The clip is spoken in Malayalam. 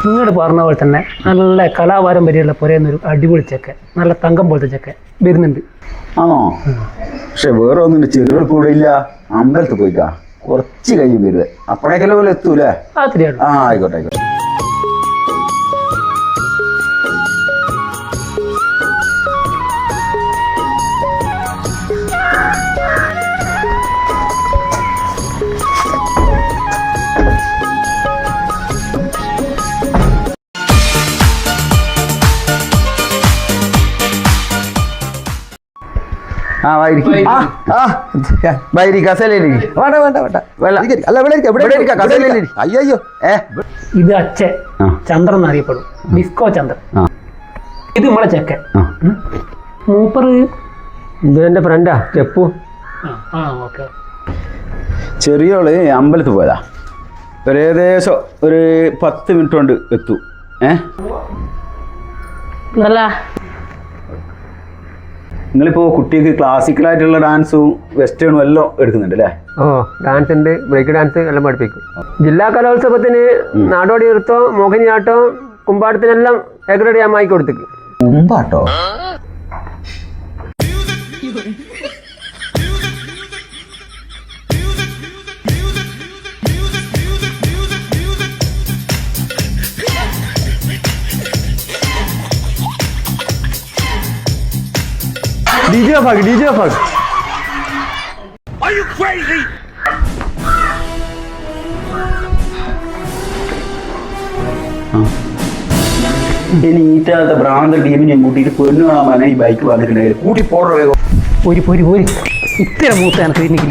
നിങ്ങോട് പറഞ്ഞ പോലെ തന്നെ നല്ല കലാപാരമ്പര്യമുള്ള പുരയുന്നൊരു അടിപൊളി ചെക്കൻ, നല്ല തങ്കം പോലത്തെ ചെക്കൻ വരുന്നുണ്ട്. ആണോ? പക്ഷെ വേറെ ഒന്നും ചെറുകൾ കൂടെ ഇല്ല. അമ്പലത്തിൽ പോയിക്കാ, കുറച്ച് കഴിയും വരുവേ. അപ്പോഴേക്കല്ലോ പോലെ എത്തൂലേ? ആയിക്കോട്ടെ ആയിക്കോട്ടെ. ഇത് അച്ഛൻ ചന്ദ്രൻ എന്നറിയപ്പെടും, ഡിസ്കോ ചന്ദ്രൻ. ഇത് നമ്മളെ ചെക്കൻ മൂപ്പറ്. ഇത് എന്റെ ഫ്രണ്ടാ ചെപ്പു. ചെറിയോള് അമ്പലത്തിൽ പോയതാ. ഏകദേശം ഒരു 10 മിനിറ്റ് കൊണ്ട് എത്തു. നിങ്ങളിപ്പോ കുട്ടിക്ക് ക്ലാസിക്കലായിട്ടുള്ള ഡാൻസും വെസ്റ്റേണും എല്ലാം എടുക്കുന്നുണ്ട് അല്ലേ? ഓ, ഡാൻസ് ഉണ്ട്, ബ്രേക്ക് ഡാൻസ് എല്ലാം പഠിപ്പിക്കും. ജില്ലാ കലോത്സവത്തിന് നാടോടി നൃത്തം, മോഹിനിയാട്ടം, കുമ്പാട്ടത്തിനെല്ലാം ഏകരടി അമ്മായി കൊടുത്തേക്ക്. കുമ്പാട്ടോ? DJ fuck. Are you crazy? നീറ്റാത്ത ഭ്രാന്ത ടീമിനെ കൂട്ടിയിട്ട് പെണ്ണു കാണാൻ ഈ ബൈക്ക് വന്നിട്ടുണ്ടെങ്കിൽ കൂട്ടി പോറ വേഗം. പോരി ഇത്ര മൂത്ത എനിക്ക്